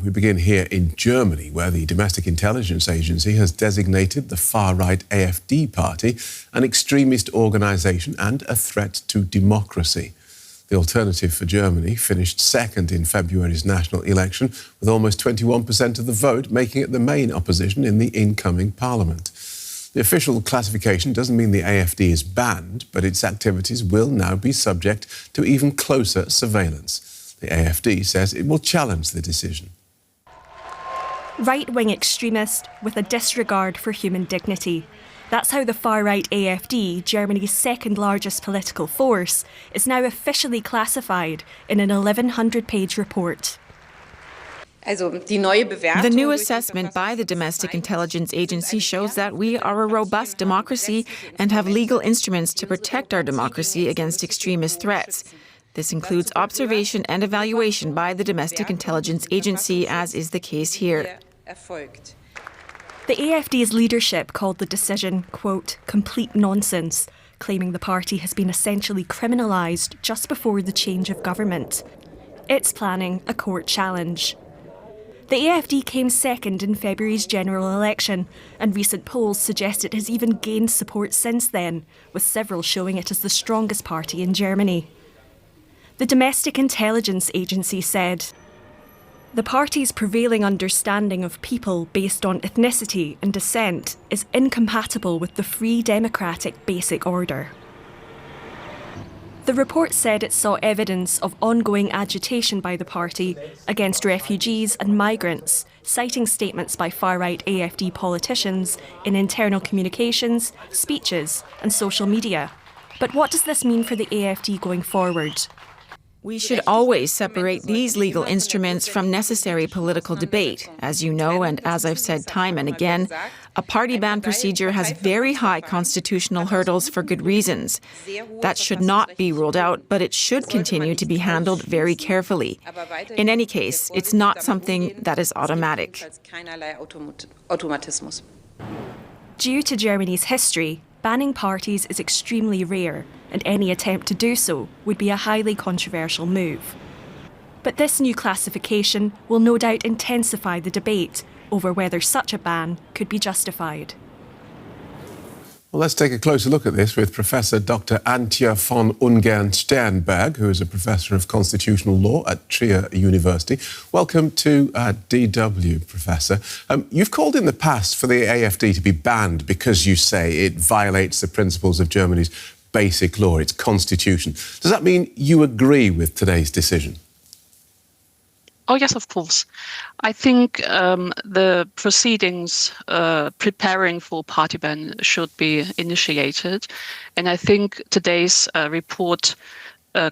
We begin here in Germany, where the Domestic Intelligence Agency has designated the far-right AfD party an extremist organisation and a threat to democracy. The Alternative for Germany finished second in February's national election, with almost 21% of the vote, making it the main opposition in the incoming parliament. The official classification doesn't mean the AfD is banned, but its activities will now be subject to even closer surveillance. The AfD says it will challenge the decision. Right-wing extremist with a disregard for human dignity. That's how the far-right AfD, Germany's second largest political force, is now officially classified in an 1,100-page report. The new assessment by the Domestic Intelligence Agency shows that we are a robust democracy and have legal instruments to protect our democracy against extremist threats. This includes observation and evaluation by the Domestic Intelligence Agency, as is the case here. The AfD's leadership called the decision, quote, complete nonsense, claiming the party has been essentially criminalised just before the change of government. It's planning a court challenge. The AfD came second in February's general election, and recent polls suggest it has even gained support since then, with several showing it as the strongest party in Germany. The Domestic Intelligence Agency said, the party's prevailing understanding of people based on ethnicity and descent is incompatible with the free democratic basic order. The report said it saw evidence of ongoing agitation by the party against refugees and migrants, citing statements by far-right AfD politicians in internal communications, speeches and social media. But what does this mean for the AfD going forward? We should always separate these legal instruments from necessary political debate. As you know, and as I've said time and again, a party ban procedure has very high constitutional hurdles for good reasons. That should not be ruled out, but it should continue to be handled very carefully. In any case, it's not something that is automatic. Due to Germany's history, banning parties is extremely rare, and any attempt to do so would be a highly controversial move. But this new classification will no doubt intensify the debate over whether such a ban could be justified. Well, let's take a closer look at this with Professor Dr. Antje von Ungern-Sternberg, who is a professor of constitutional law at Trier University. Welcome to DW, Professor. You've called in the past for the AfD to be banned because you say it violates the principles of Germany's basic law, its constitution. Does that mean you agree with today's decision? Oh, yes, of course. I think the proceedings preparing for party ban should be initiated. And I think today's report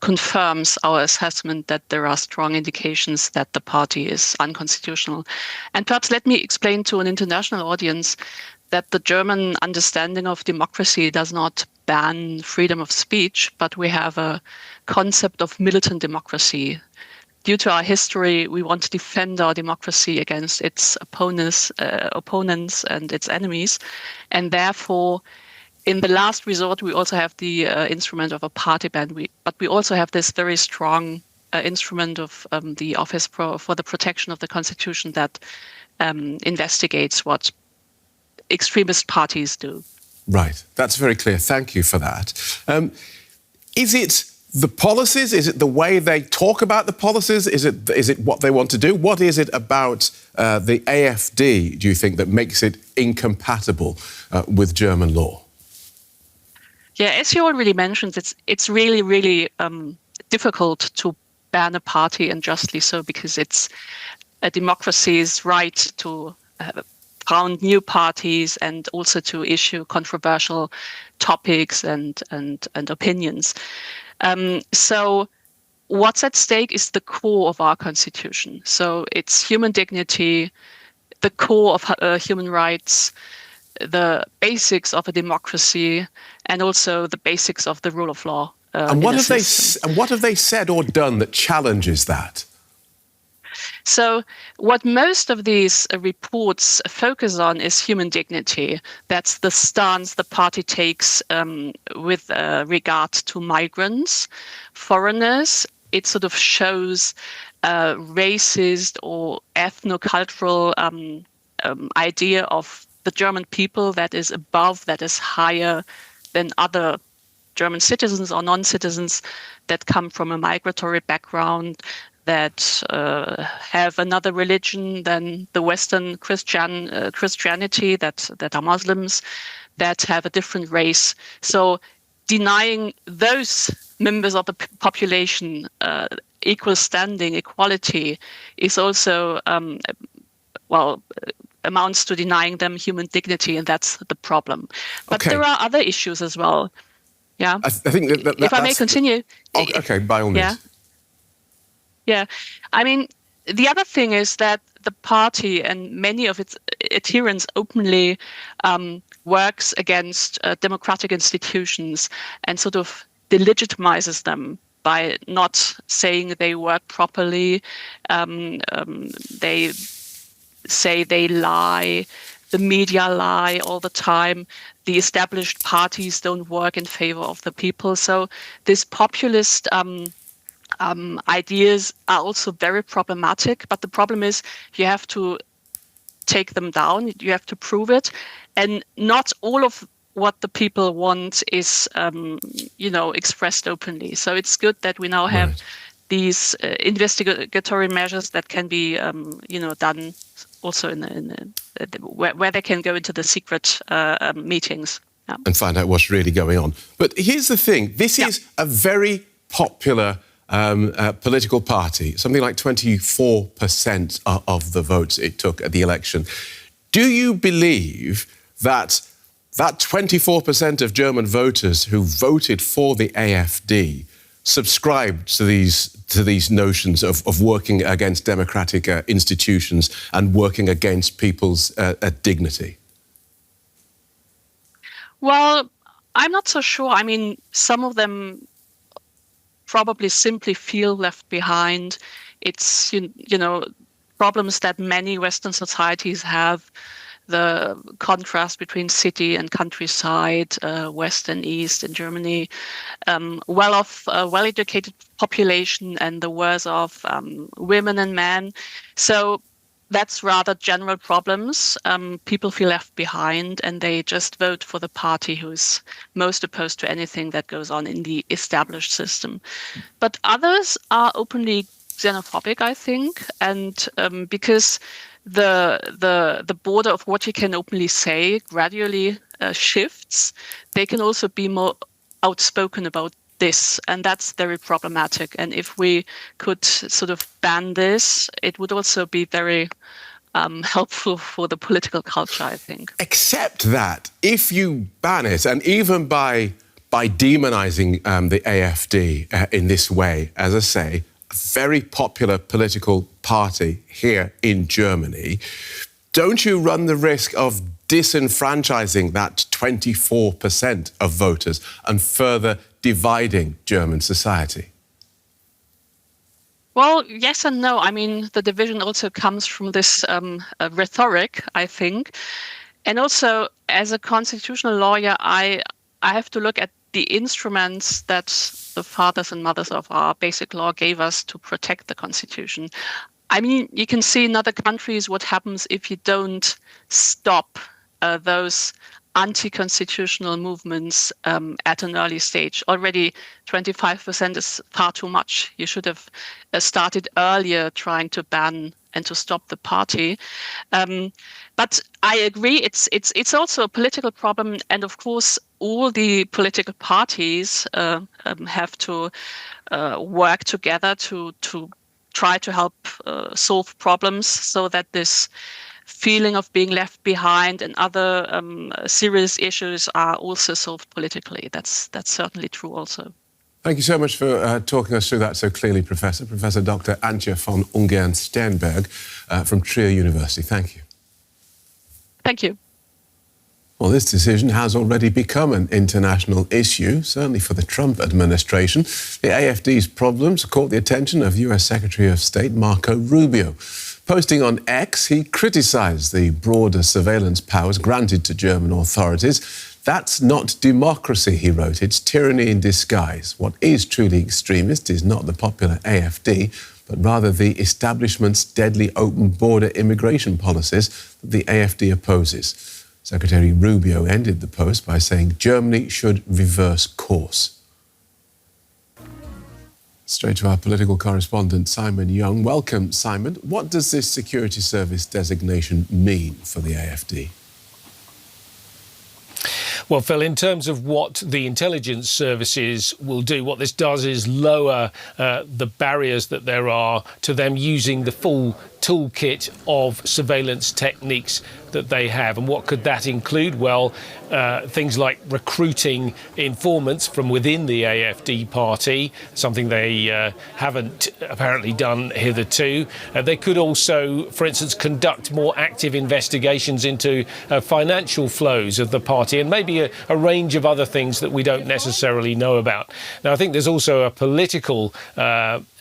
confirms our assessment that there are strong indications that the party is unconstitutional. And perhaps let me explain to an international audience that the German understanding of democracy does not ban freedom of speech, but we have a concept of militant democracy. Due to our history, we want to defend our democracy against its opponents and its enemies. And therefore, in the last resort, we also have the instrument of a party ban. But we also have this very strong instrument of the Office for the Protection of the Constitution that investigates what extremist parties do. Right. That's very clear. Thank you for that. Is it the policies? Is it the way they talk about the policies? Is it what they want to do? What is it about the AfD, do you think, that makes it incompatible with German law? Yeah, as you already mentioned, it's really, really difficult to ban a party, and justly so, because it's a democracy's right to found new parties and also to issue controversial topics and opinions. So what's at stake is the core of our constitution. So it's human dignity, the core of human rights, the basics of a democracy, and also the basics of the rule of law. And what have they said or done that challenges that? So what most of these reports focus on is human dignity. That's the stance the party takes with regard to migrants, foreigners. It sort of shows racist or ethno-cultural idea of the German people that is above, that is higher than other German citizens or non-citizens that come from a migratory background, that have another religion than the Western Christianity, that are Muslims, that have a different race. So denying those members of the population equal standing, equality, is also, amounts to denying them human dignity, and that's the problem. But there are other issues as well. Yeah, I think that if I may continue. Okay, by all means. Yeah. I mean, the other thing is that the party and many of its adherents openly works against democratic institutions and sort of delegitimizes them by not saying they work properly. They say they lie. The media lie all the time. The established parties don't work in favor of the people. So this populist ideas are also very problematic. But the problem is you have to take them down. You have to prove it. And not all of what the people want is, expressed openly. So it's good that we now have these investigatory measures that can be, done also where they can go into the secret meetings. Yeah. And find out what's really going on. But here's the thing. This is a very popular political party, something like 24% of the votes it took at the election. Do you believe that 24% of German voters who voted for the AfD subscribed to these notions of working against democratic institutions and working against people's dignity? Well, I'm not so sure. I mean, some of them probably simply feel left behind. It's, problems that many Western societies have, the contrast between city and countryside, West and East in Germany, well-off, well-educated population and the worse of women and men. So that's rather general problems. People feel left behind and they just vote for the party who's most opposed to anything that goes on in the established system. But others are openly xenophobic, I think, and because the border of what you can openly say gradually shifts, they can also be more outspoken about this, and that's very problematic. And if we could sort of ban this, it would also be very helpful for the political culture, I think. Except that if you ban it, and even by demonizing the AfD in this way, as I say, a very popular political party here in Germany, don't you run the risk of disenfranchising that 24% of voters and further dividing German society? Well, yes and no. I mean, the division also comes from this rhetoric, I think. And also, as a constitutional lawyer, I have to look at the instruments that the fathers and mothers of our basic law gave us to protect the Constitution. I mean, you can see in other countries what happens if you don't stop those anti-constitutional movements at an early stage. Already 25% is far too much. You should have started earlier trying to ban and to stop the party. But I agree, it's also a political problem. And of course, all the political parties have to work together to try to help solve problems so that this feeling of being left behind and other serious issues are also solved politically. That's certainly true also. Thank you so much for talking us through that so clearly, Professor. Professor Dr. Antje von Ungern-Sternberg from Trier University. Thank you. Thank you. Well, this decision has already become an international issue, certainly for the Trump administration. The AfD's problems caught the attention of US Secretary of State Marco Rubio. Posting on X, he criticised the broader surveillance powers granted to German authorities. That's not democracy, he wrote. It's tyranny in disguise. What is truly extremist is not the popular AfD, but rather the establishment's deadly open border immigration policies that the AfD opposes. Secretary Rubio ended the post by saying Germany should reverse course. Straight to our political correspondent, Simon Young. Welcome, Simon. What does this security service designation mean for the AfD? Well, Phil, in terms of what the intelligence services will do, what this does is lower the barriers that there are to them using the full toolkit of surveillance techniques that they have. And what could that include? Well, things like recruiting informants from within the AfD party, something they haven't apparently done hitherto. They could also, for instance, conduct more active investigations into financial flows of the party, and maybe a range of other things that we don't necessarily know about. Now, I think there's also a political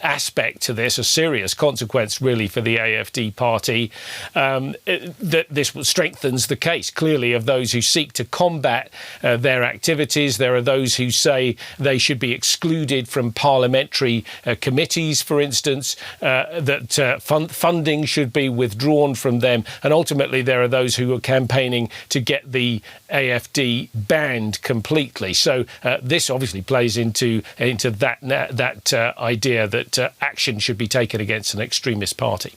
aspect to this, a serious consequence really for the AfD party, that this strengthens the case clearly of those who seek to combat their activities. There are those who say they should be excluded from parliamentary committees, for instance, that funding should be withdrawn from them. And ultimately, there are those who are campaigning to get the AfD banned completely. So this obviously plays into that idea that action should be taken against an extremist party.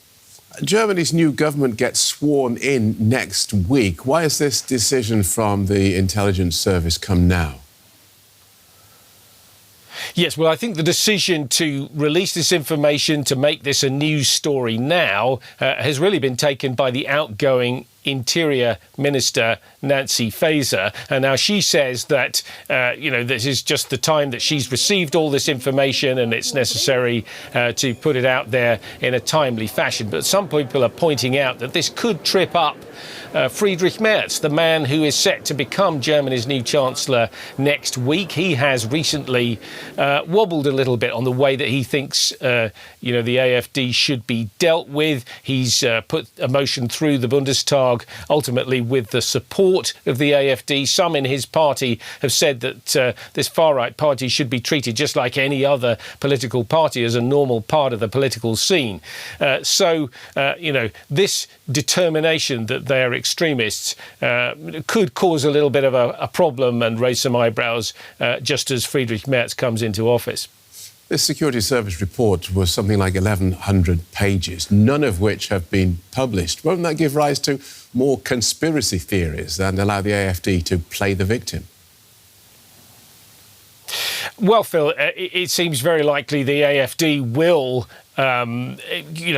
Germany's new government gets sworn in next week. Why has this decision from the intelligence service come now? Yes, well, I think the decision to release this information, to make this a news story now, has really been taken by the outgoing Interior Minister Nancy Faeser. And now she says that, this is just the time that she's received all this information and it's necessary to put it out there in a timely fashion. But some people are pointing out that this could trip up Friedrich Merz, the man who is set to become Germany's new Chancellor next week. He has recently wobbled a little bit on the way that he thinks, the AfD should be dealt with. He's put a motion through the Bundestag, ultimately with the support of the AfD. Some in his party have said that this far-right party should be treated just like any other political party as a normal part of the political scene. This determination that they're extremists could cause a little bit of a problem and raise some eyebrows just as Friedrich Merz comes into office. This security service report was something like 1,100 pages, none of which have been published. Won't that give rise to more conspiracy theories and allow the AfD to play the victim? Well, Phil, it seems very likely the AfD will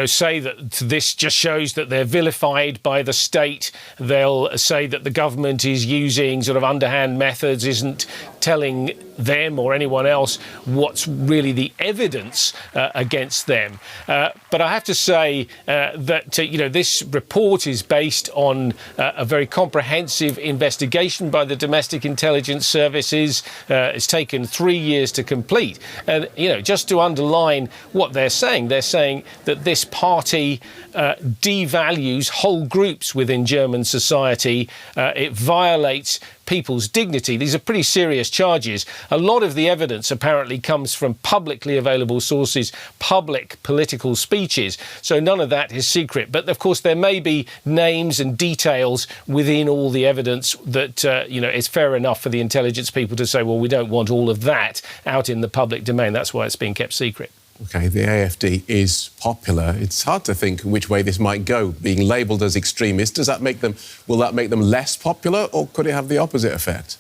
say that this just shows that they're vilified by the state. They'll say that the government is using sort of underhand methods, isn't telling them or anyone else what's really the evidence against them. But I have to say that, this report is based on a very comprehensive investigation by the domestic intelligence services. It's taken 3 years to complete. And, just to underline what they're saying that this party devalues whole groups within German society. It violates people's dignity. These are pretty serious charges. A lot of the evidence apparently comes from publicly available sources, public political speeches. So none of that is secret. But of course, there may be names and details within all the evidence that, it's fair enough for the intelligence people to say, well, we don't want all of that out in the public domain. That's why it's being kept secret. OK, the AfD is popular. It's hard to think which way this might go. Being labelled as extremist, will that make them less popular, or could it have the opposite effect?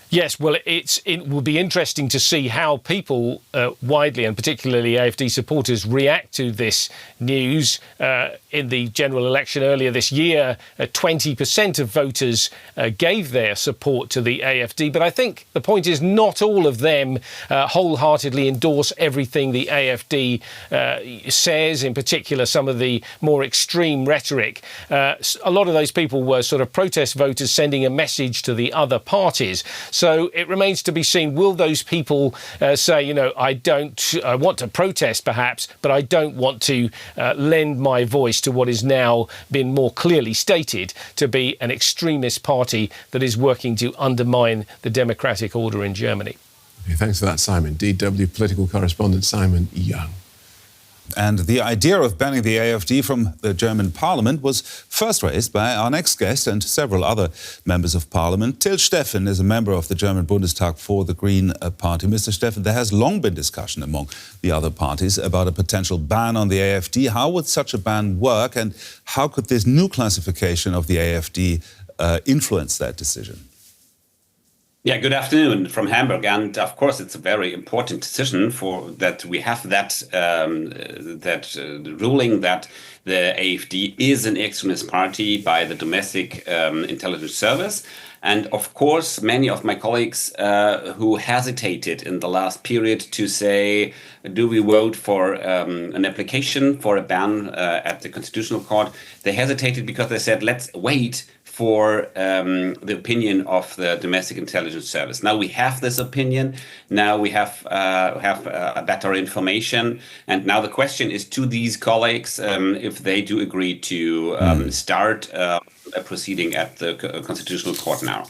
Yes, well, it will be interesting to see how people widely, and particularly AfD supporters, react to this news. In the general election earlier this year, 20% of voters gave their support to the AfD. But I think the point is not all of them wholeheartedly endorse everything the AfD says, in particular some of the more extreme rhetoric. A lot of those people were sort of protest voters sending a message to the other parties. So it remains to be seen, will those people say, I want to protest perhaps, but I don't want to lend my voice to what is now been more clearly stated to be an extremist party that is working to undermine the democratic order in Germany. Thanks for that, Simon. DW political correspondent Simon Young. And the idea of banning the AfD from the German parliament was first raised by our next guest and several other members of parliament. Till Steffen is a member of the German Bundestag for the Green Party. Mr. Steffen, there has long been discussion among the other parties about a potential ban on the AfD. How would such a ban work, and how could this new classification of the AfD influence that decision? Yeah, good afternoon from Hamburg, and of course it's a very important decision for that we have that ruling that the AfD is an extremist party by the domestic intelligence service. And of course, many of my colleagues who hesitated in the last period to say, do we vote for an application for a ban at the Constitutional Court, they hesitated because they said, let's wait for the opinion of the domestic intelligence service. Now we have this opinion. Now we have better information. And now the question is to these colleagues if they do agree to start a proceeding at the Constitutional Court now.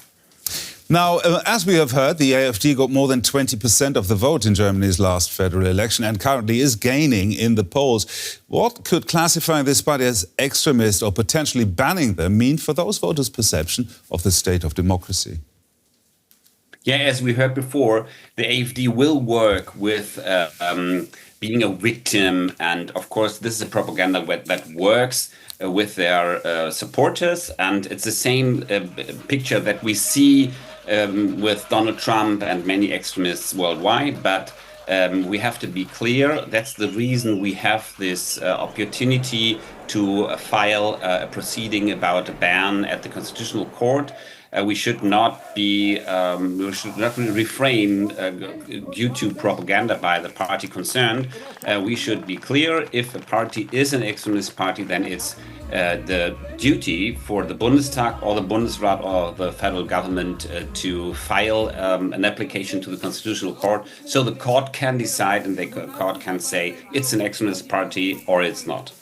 Now, as we have heard, the AfD got more than 20% of the vote in Germany's last federal election and currently is gaining in the polls. What could classifying this party as extremist or potentially banning them mean for those voters' perception of the state of democracy? Yeah, as we heard before, the AfD will work with being a victim. And of course, this is a propaganda that works with their supporters. And it's the same picture that we see with Donald Trump and many extremists worldwide. But we have to be clear. That's the reason we have this opportunity to file a proceeding about a ban at the Constitutional Court. We should not be, we should not refrain due to propaganda by the party concerned. We should be clear. If a party is an extremist party, then it's the duty for the Bundestag or the Bundesrat or the federal government to file an application to the Constitutional Court, so the court can decide and the court can say it's an extremist party or it's not.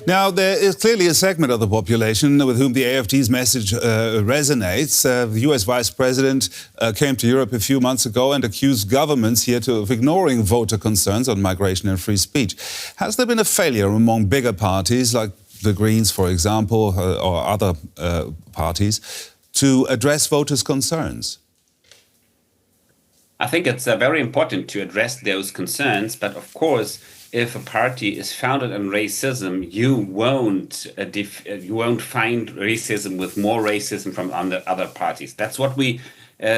Now, there is clearly a segment of the population with whom the AfD's message resonates. The US Vice President came to Europe a few months ago and accused governments here of ignoring voter concerns on migration and free speech. Has there been a failure among bigger parties, like the Greens, for example, or other parties, to address voters' concerns? I think it's very important to address those concerns, but of course, if a party is founded on racism, you won't find racism with more racism from other parties. That's what we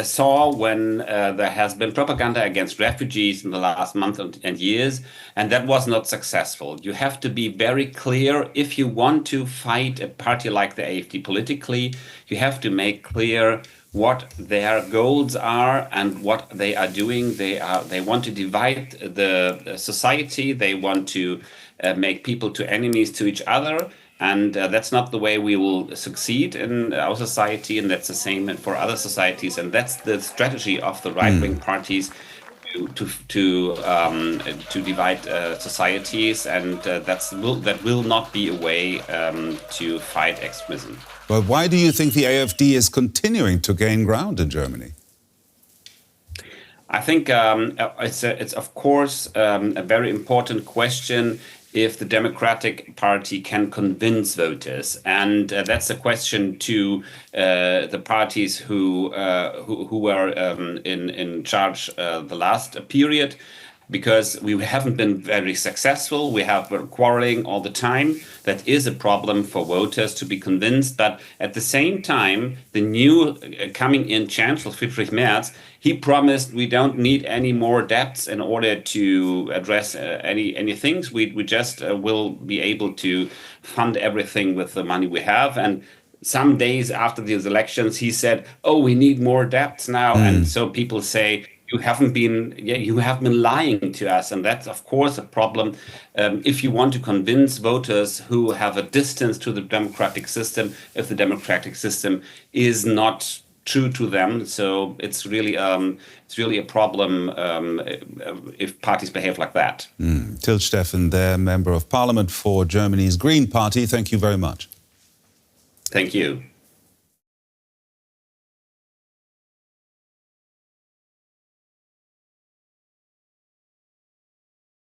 saw when there has been propaganda against refugees in the last month and years, and that was not successful. You have to be very clear. If you want to fight a party like the AfD politically, you have to make clear what their goals are and what they are doing. They want to divide the society. They want to make people to enemies to each other. And that's not the way we will succeed in our society. And that's the same for other societies. And that's the strategy of the right-wing parties to divide societies. And that will not be a way to fight extremism. But why do you think the AfD is continuing to gain ground in Germany? I think it's of course a very important question if the Democratic Party can convince voters, and that's a question to the parties who were in charge the last period. Because we haven't been very successful. We have been quarreling all the time. That is a problem for voters to be convinced. But at the same time, the new coming in Chancellor Friedrich Merz, he promised we don't need any more debts in order to address any things. We just will be able to fund everything with the money we have. And some days after these elections, he said, "Oh, we need more debts now." And so people say, you have been lying to us. And that's, of course, a problem if you want to convince voters who have a distance to the democratic system, if the democratic system is not true to them. So it's really a problem if parties behave like that. Till Steffen, there, Member of Parliament for Germany's Green Party. Thank you very much. Thank you.